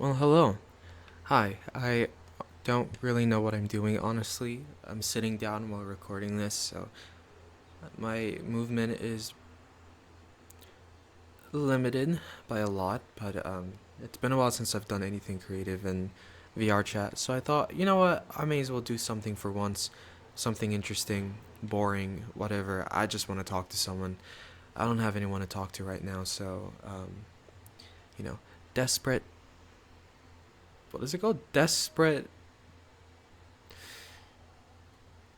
Well, hello. Hi. I don't really know what I'm doing, honestly. I'm sitting down while recording this, so my movement is limited by a lot, but it's been a while since I've done anything creative in VR chat, so I thought, you know what, I may as well do something for once. Something interesting, boring, whatever. I just want to talk to someone. I don't have anyone to talk to right now, so, you know, desperate. What is it called? Desperate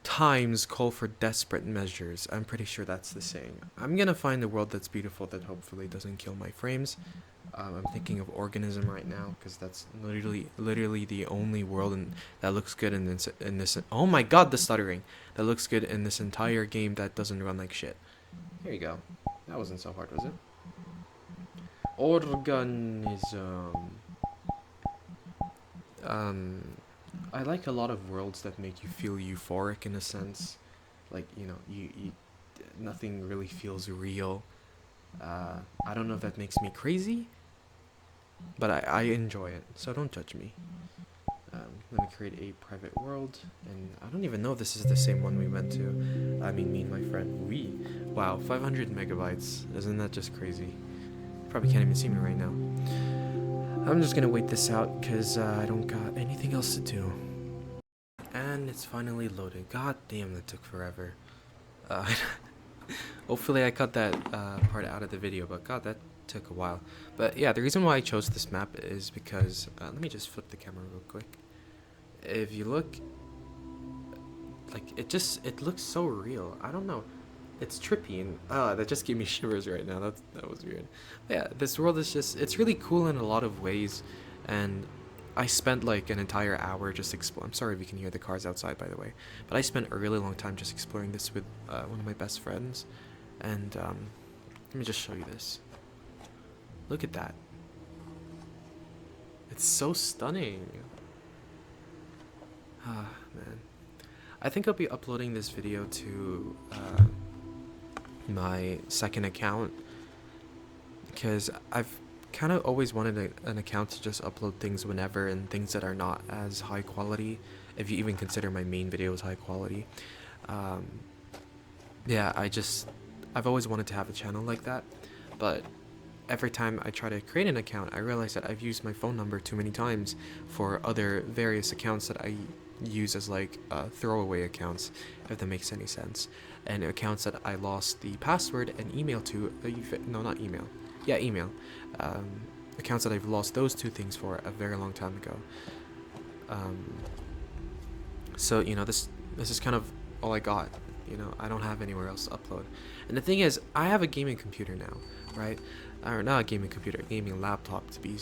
times call for desperate measures. I'm pretty sure that's the saying. I'm gonna find a world that's beautiful that hopefully doesn't kill my frames. I'm thinking of organism right now because that's literally the only world that looks good in this. Oh my god, the stuttering! That looks good in this entire game that doesn't run like shit. Here you go. That wasn't so hard, was it? Organism. Um, I like a lot of worlds that make you feel euphoric in a sense. Like, you nothing really feels real. I don't know if that makes me crazy, but I enjoy it, so don't judge me. Let me create a private world, and I don't even know if this is the same one we went to. I mean, me and my friend. Wow, 500 megabytes. Isn't that just crazy? Probably can't even see me right now. I'm just gonna wait this out because I don't got anything else to do. And it's finally loaded. God damn, that took forever. Uh, Hopefully I cut that part out of the video, but god, that took a while. But yeah, the reason why I chose this map is because, let me just flip the camera real quick. If you look, like, it looks so real. I don't know. It's trippy, and that just gave me shivers right now. That was weird. But yeah, this world is it's really cool in a lot of ways, and I spent like an entire hour just exploring. I'm sorry if you can hear the cars outside, by the way, but I spent a really long time just exploring this with one of my best friends, and let me just show you this. Look at that. It's so stunning. Ah, man. I think I'll be uploading this video to my second account because I've kind of always wanted an account to just upload things whenever and things that are not as high quality, if you even consider my main videos high quality. Um, yeah, I've always wanted to have a channel like that, but every time I try to create an account, I realize that I've used my phone number too many times for other various accounts that I use as like throwaway accounts, if that makes any sense, and accounts that I lost the password and email to. No, not email. Yeah, email. Um, Accounts that I've lost those two things for a very long time ago. Um, so this is kind of all I got. I don't have anywhere else to upload. And the thing is, I have a gaming computer now, right? Or not a gaming computer, a gaming laptop to be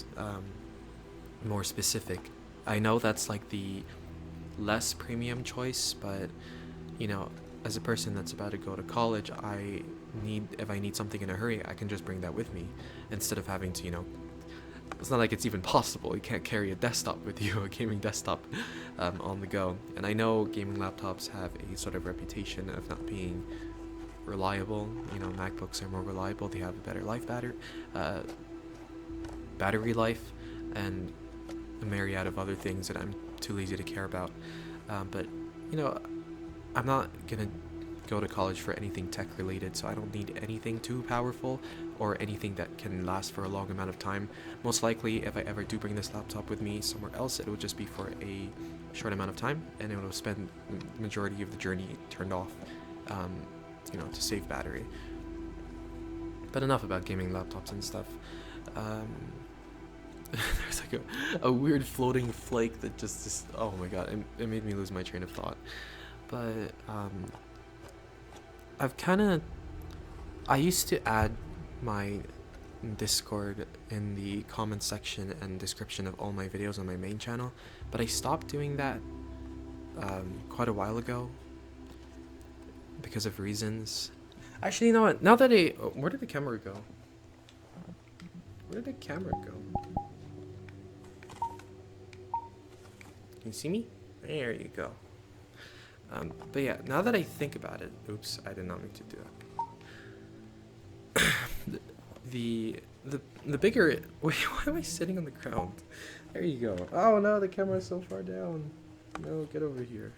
more specific. I know that's like the less premium choice, but you know, as a person that's about to go to college, if I need something in a hurry, I can just bring that with me instead of having to, it's not like it's even possible. You can't carry a desktop with you, a gaming desktop, on the go. And I know gaming laptops have a sort of reputation of not being reliable. MacBooks are more reliable. They have a better battery life, and a myriad of other things that I'm too lazy to care about. But you know, I'm not gonna go to college for anything tech related, so I don't need anything too powerful or anything that can last for a long amount of time. Most likely, if I ever do bring this laptop with me somewhere else, it will just be for a short amount of time, and it will spend the majority of the journey turned off, to save battery. But enough about gaming laptops and stuff. Um, there's like a weird floating flake that just oh my god, it made me lose my train of thought. But I've kind of I used to add my Discord in the comment section and description of all my videos on my main channel, but I stopped doing that quite a while ago because of reasons. Actually, you know what? Now that where did the camera go? Where did the camera go? Can you see me? There you go. But yeah, now that I think about it, oops, I did not mean to do that. the the bigger wait, why am I sitting on the ground? There you go. Oh no, the camera's so far down. No, get over here.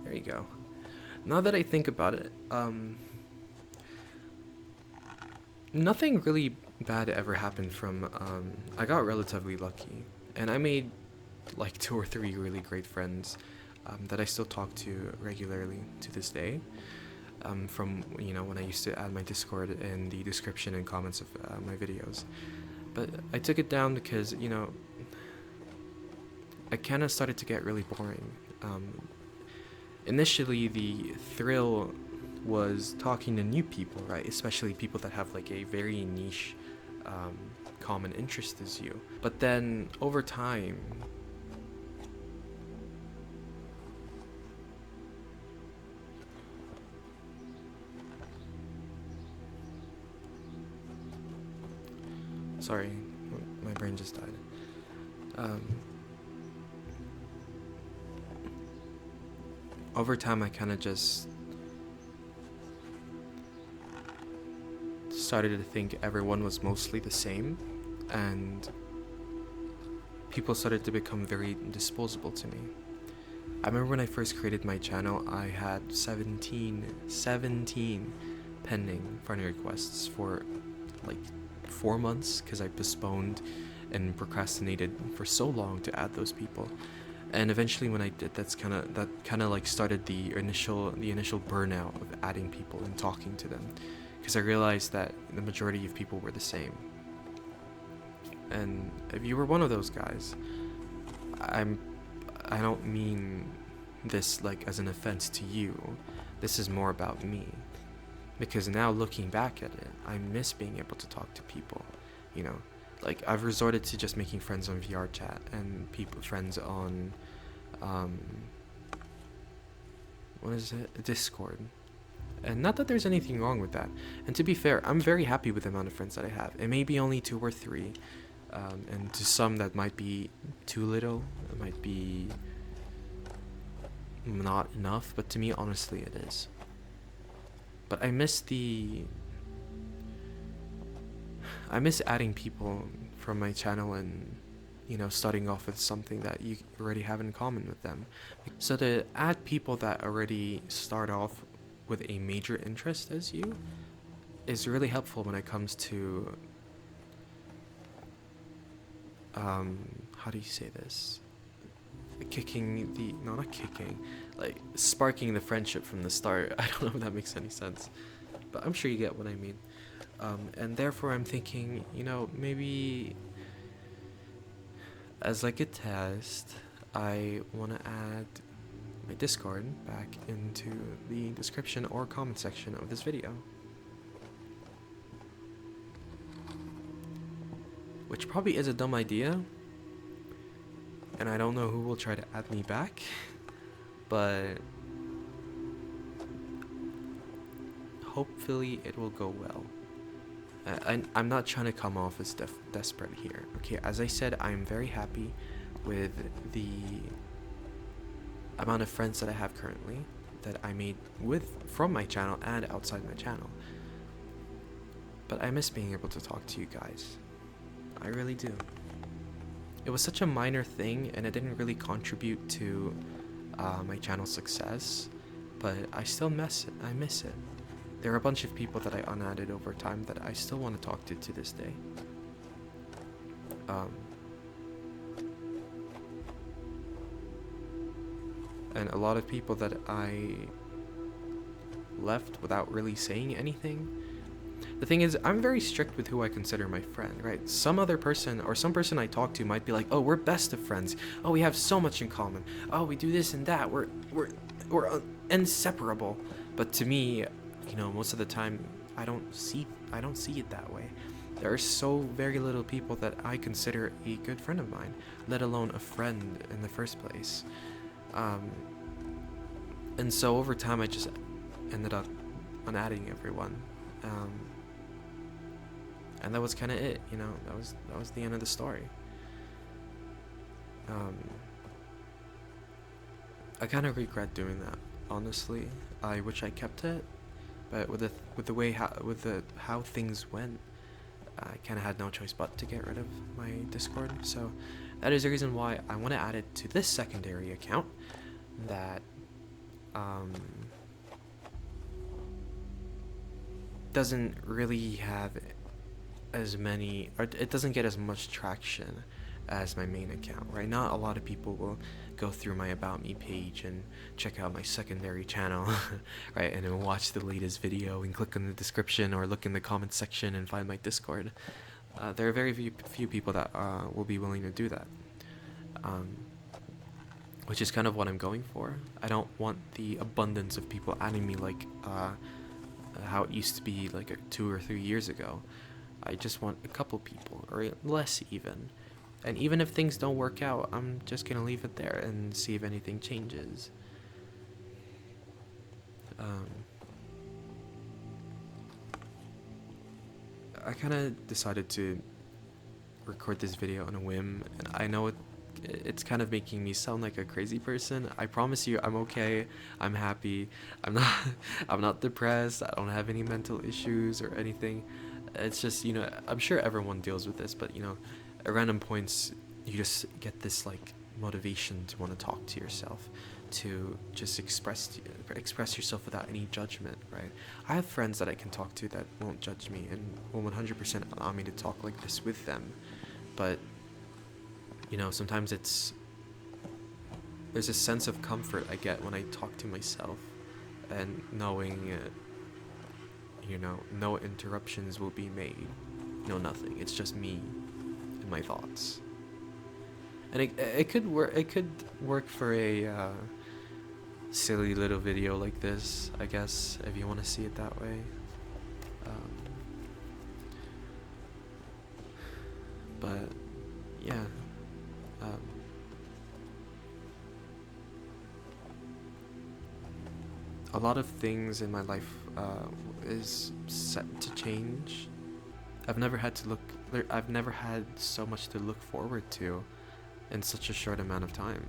There you go. Now that I think about it, nothing really bad ever happened from, I got relatively lucky, and I made like 2 or 3 really great friends that I still talk to regularly to this day. From when I used to add my Discord in the description and comments of my videos, but I took it down because I kind of started to get really boring. Initially, the thrill was talking to new people, right? Especially people that have like a very niche common interest as you. But then over time, sorry, my brain just died. Over time, I kind of just started to think everyone was mostly the same, and people started to become very disposable to me. I remember when I first created my channel, I had 17 pending friend requests for like 4 months because I postponed and procrastinated for so long to add those people. And eventually when I did, that kind of like started the initial burnout of adding people and talking to them, because I realized that the majority of people were the same. And if you were one of those guys, I don't mean this like as an offense to you. This is more about me, because now looking back at it, I miss being able to talk to people. Like I've resorted to just making friends on VR chat and friends on what is it, Discord. And not that there's anything wrong with that. And to be fair, I'm very happy with the amount of friends that I have. It may be only 2 or 3, and to some that might be too little. It might be not enough, but to me, honestly, it is. But I miss adding people from my channel and starting off with something that you already have in common with them. So to add people that already start off with a major interest as you is really helpful when it comes to how do you say this, like sparking the friendship from the start. I don't know if that makes any sense, but I'm sure you get what I mean. And therefore I'm thinking, maybe as like a test, I want to add my Discord back into the description or comment section of this video. Which probably is a dumb idea, and I don't know who will try to add me back, but hopefully it will go well. I'm not trying to come off as desperate here. Okay, as I said, I'm very happy with the amount of friends that I have currently, that I made from my channel and outside my channel. But I miss being able to talk to you guys. I really do. It was such a minor thing, and it didn't really contribute to my channel's success, but I still miss it. I miss it. There are a bunch of people that I unadded over time that I still want to talk to this day. And a lot of people that I left without really saying anything. The thing is, I'm very strict with who I consider my friend, right? Some person I talk to might be like, oh, we're best of friends. Oh, we have so much in common. Oh, we do this and that. We're inseparable. But to me, most of the time, I don't see it that way. There are so very little people that I consider a good friend of mine, let alone a friend in the first place. And so over time, I just ended up unadding everyone. And that was kind of it, that was the end of the story. I kind of regret doing that, honestly. I wish I kept it, But with the way how things went, I kind of had no choice but to get rid of my Discord. So that is the reason why I want to add it to this secondary account that um, doesn't really have as many, or it doesn't get as much traction as my main account, right? Not a lot of people will go through my About Me page and check out my secondary channel, right? And then watch the latest video and click on the description or look in the comment section and find my Discord. There are very few people that will be willing to do that, which is kind of what I'm going for. I don't want the abundance of people adding me like how it used to be like 2 or 3 years ago. I just want a couple people, or less even. And even if things don't work out, I'm just gonna leave it there and see if anything changes. I kind of decided to record this video on a whim, and I know it's kind of making me sound like a crazy person. I promise you, I'm okay. I'm happy. I'm not I'm not depressed. I don't have any mental issues or anything. It's just, I'm sure everyone deals with this, but at random points you just get this like motivation to want to talk to yourself, to just express yourself without any judgment, right? I have friends that I can talk to that won't judge me and will 100% allow me to talk like this with them. But sometimes there's a sense of comfort I get when I talk to myself, and knowing no interruptions will be made, no nothing. It's just me and my thoughts. And it could work for a silly little video like this, I guess, if you want to see it that way. But yeah, a lot of things in my life is set to change. I've never had so much to look forward to in such a short amount of time.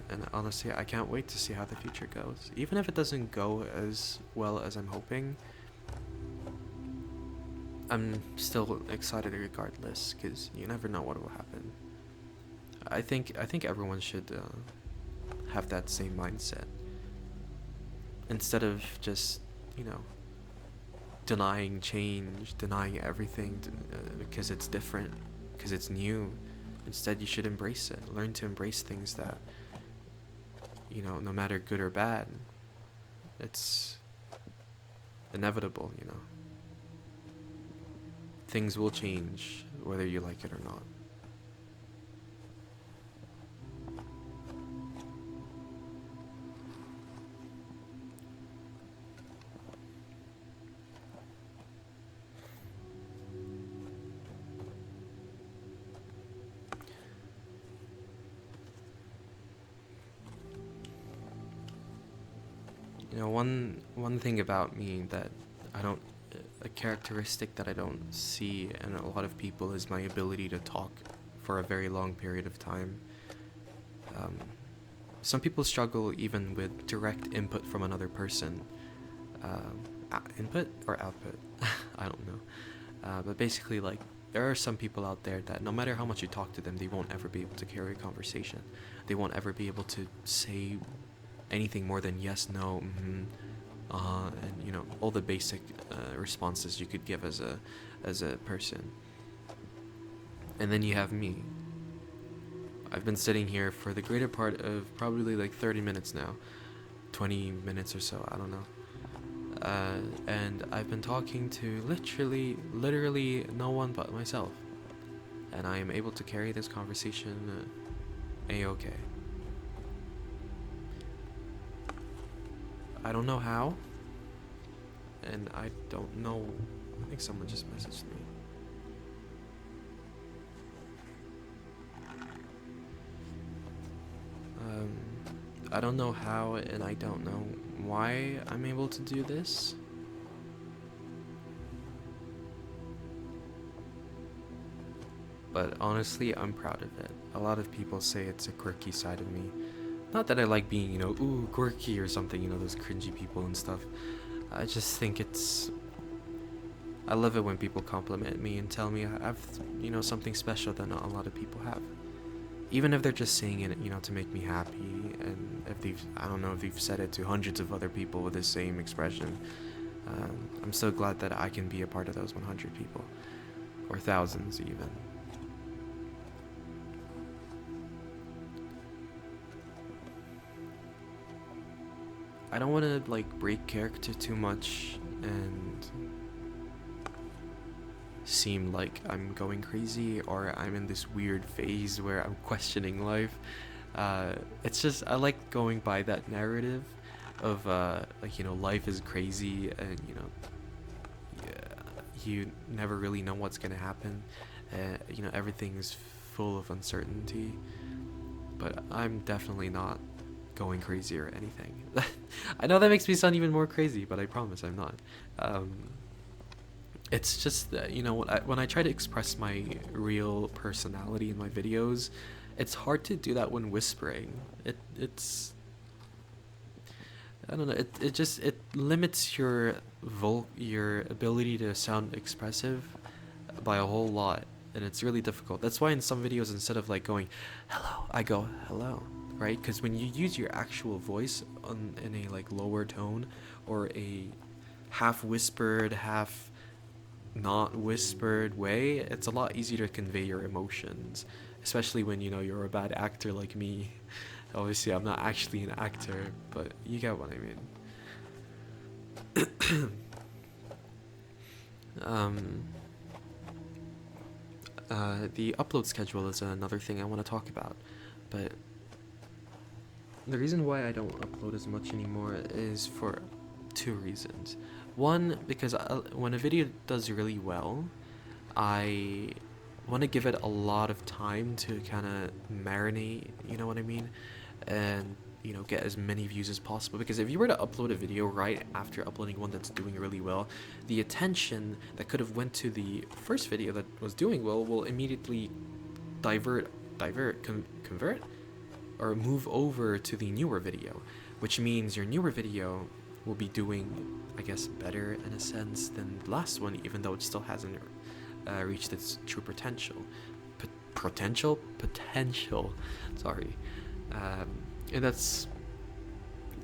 And honestly, I can't wait to see how the future goes. Even if it doesn't go as well as I'm hoping, I'm still excited regardless, because you never know what will happen. I think everyone should have that same mindset. Instead of just, denying change, denying everything because it's different, because it's new. Instead, you should embrace it. Learn to embrace things that, no matter good or bad, it's inevitable, Things will change, whether you like it or not. One thing about me that a characteristic that I don't see in a lot of people is my ability to talk for a very long period of time. Some people struggle even with direct input from another person. Input or output? I don't know. But basically, like, there are some people out there that no matter how much you talk to them, they won't ever be able to carry a conversation. They won't ever be able to say anything more than yes, no, and all the basic responses you could give as a person. And then you have me. I've been sitting here for the greater part of probably like 30 minutes now, 20 minutes or so, I don't know. And I've been talking to literally no one but myself, and I am able to carry this conversation a-okay. I don't know how, and I don't know. I think someone just messaged me. I don't know how, and I don't know why I'm able to do this. But honestly, I'm proud of it. A lot of people say it's a quirky side of me. Not that I like being, ooh, quirky or something, those cringy people and stuff. I just think I love it when people compliment me and tell me I've, something special that not a lot of people have. Even if they're just saying it, to make me happy, and if I don't know if they've said it to hundreds of other people with the same expression. I'm so glad that I can be a part of those 100 people, or thousands even. I don't want to like break character too much and seem like I'm going crazy or I'm in this weird phase where I'm questioning life. It's just I like going by that narrative of like life is crazy and you never really know what's gonna happen. Everything's full of uncertainty, but I'm definitely not going crazy or anything. I know that makes me sound even more crazy, but I promise I'm not. It's just that when I try to express my real personality in my videos, it's hard to do that when whispering. It's I don't know. It limits your ability to sound expressive by a whole lot, and it's really difficult. That's why in some videos, instead of like going hello, I go hello, right? Because when you use your actual voice in a like lower tone or a half whispered, half not whispered way, it's a lot easier to convey your emotions, especially when you're a bad actor like me. Obviously, I'm not actually an actor, but you get what I mean. The upload schedule is another thing I want to talk about, but the reason why I don't upload as much anymore is for two reasons. One, because when a video does really well, I want to give it a lot of time to kind of marinate, you know what I mean? And get as many views as possible, because if you were to upload a video right after uploading one that's doing really well, the attention that could have went to the first video that was doing well will immediately convert or move over to the newer video, which means your newer video will be doing, I guess, better in a sense than the last one, even though it still hasn't reached its true potential. Potential. Sorry. And that's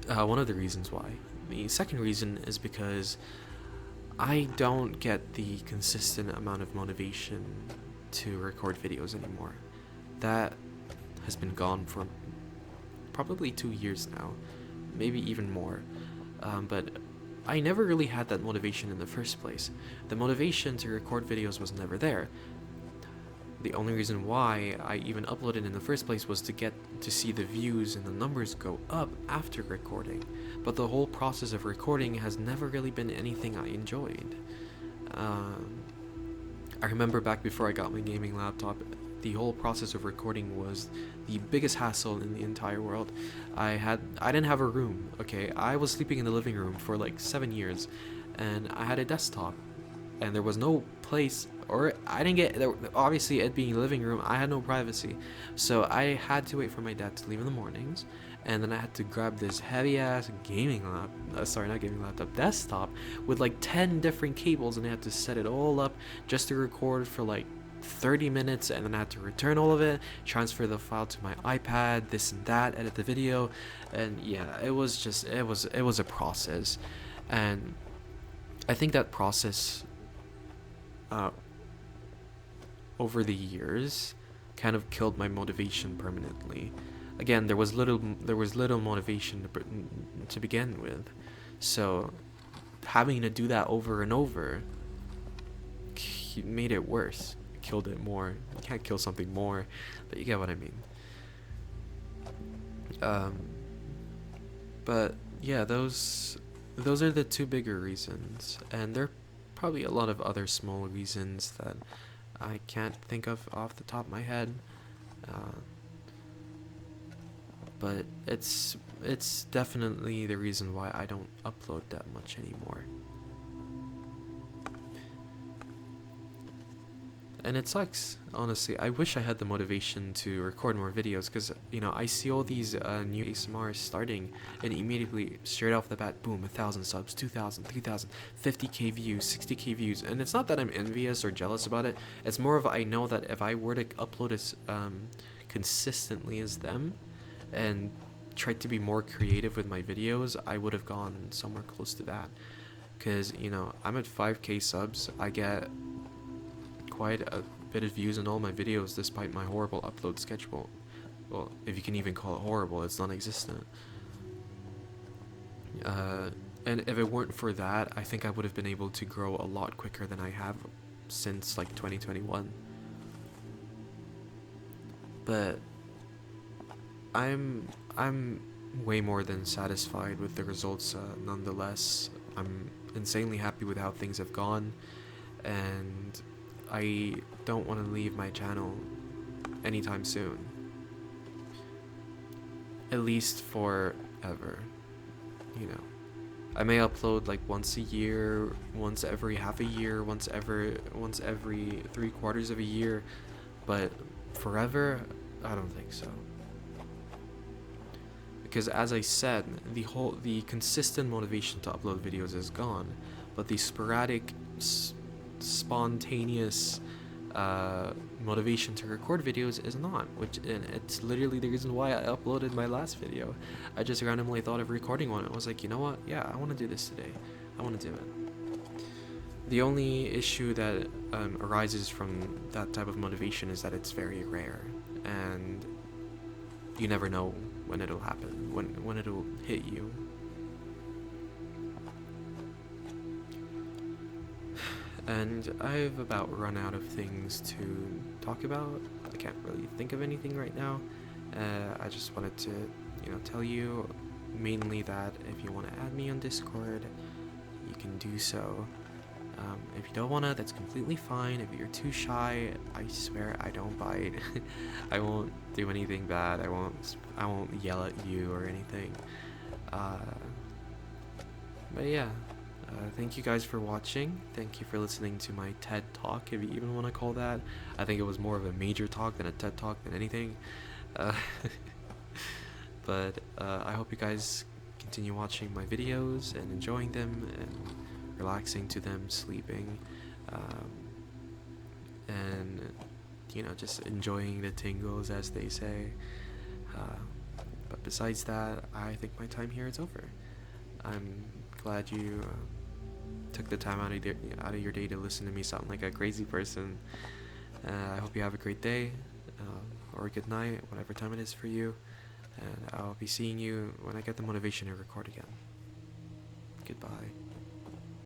one of the reasons why. The second reason is because I don't get the consistent amount of motivation to record videos anymore. That has been gone for probably 2 years now, maybe even more. But I never really had that motivation in the first place. The motivation to record videos was never there. The only reason why I even uploaded in the first place was to get to see the views and the numbers go up after recording. But the whole process of recording has never really been anything I enjoyed. I remember back before I got my gaming laptop, the whole process of recording was the biggest hassle in the entire world. I didn't have a room, okay? I was sleeping in the living room for like 7 years, and I had a desktop, and there was no place, or I didn't get, obviously it being a living room, I had no privacy. So I had to wait for my dad to leave in the mornings, and then I had to grab this heavy ass desktop with like 10 different cables, and I had to set it all up just to record for like 30 minutes, and then I had to return all of it, transfer the file to my iPad, this and that, edit the video, and yeah, it was a process. And I think that process over the years kind of killed my motivation permanently. Again, there was little motivation to begin with, so having to do that over and over made it worse, killed it more. You can't kill something more, but you get what I mean. But yeah, those are the two bigger reasons, and there are probably a lot of other small reasons that I can't think of off the top of my head. But it's definitely the reason why I don't upload that much anymore. And it sucks, honestly. I wish I had the motivation to record more videos because, you know, I see all these new ASMRs starting and immediately, straight off the bat, boom, 1,000 subs, 2,000, 3,000, 50k views, 60k views. And it's not that I'm envious or jealous about it. It's more of I know that if I were to upload as consistently as them and tried to be more creative with my videos, I would have gone somewhere close to that. Because, you know, I'm at 5k subs. I get quite a bit of views on all my videos despite my horrible upload schedule. Well, if you can even call it horrible, it's non-existent. And if it weren't for that, I think I would have been able to grow a lot quicker than I have since like 2021. But I'm way more than satisfied with the results nonetheless. I'm insanely happy with how things have gone, and I don't want to leave my channel anytime soon. At least forever, you know. I may upload like once a year, once every half a year, once every 3/4 of a year, but forever, I don't think so. Because as I said, the consistent motivation to upload videos is gone, but the sporadic, spontaneous motivation to record videos is not, and it's literally the reason why I uploaded my last video. I just randomly thought of recording one. I was like, you know what? Yeah, I want to do this today. I want to do it. The only issue that arises from that type of motivation is that it's very rare, and you never know when it'll happen, when it'll hit you. And I've about run out of things to talk about. I can't really think of anything right now. I just wanted to, you know, tell you mainly that if you want to add me on Discord, you can do so. If you don't want to, that's completely fine. If you're too shy, I swear I don't bite. I won't do anything bad. I won't yell at you or anything. But yeah. Thank you guys for watching. Thank you for listening to my TED Talk, if you even want to call that. I think it was more of a major talk than a TED Talk than anything. But I hope you guys continue watching my videos and enjoying them and relaxing to them, sleeping, and, you know, just enjoying the tingles, as they say. But besides that, I think my time here is over. I'm glad you took the time out of your day to listen to me sound like a crazy person. I hope you have a great day, or a good night, whatever time it is for you, and I'll be seeing you when I get the motivation to record again. Goodbye.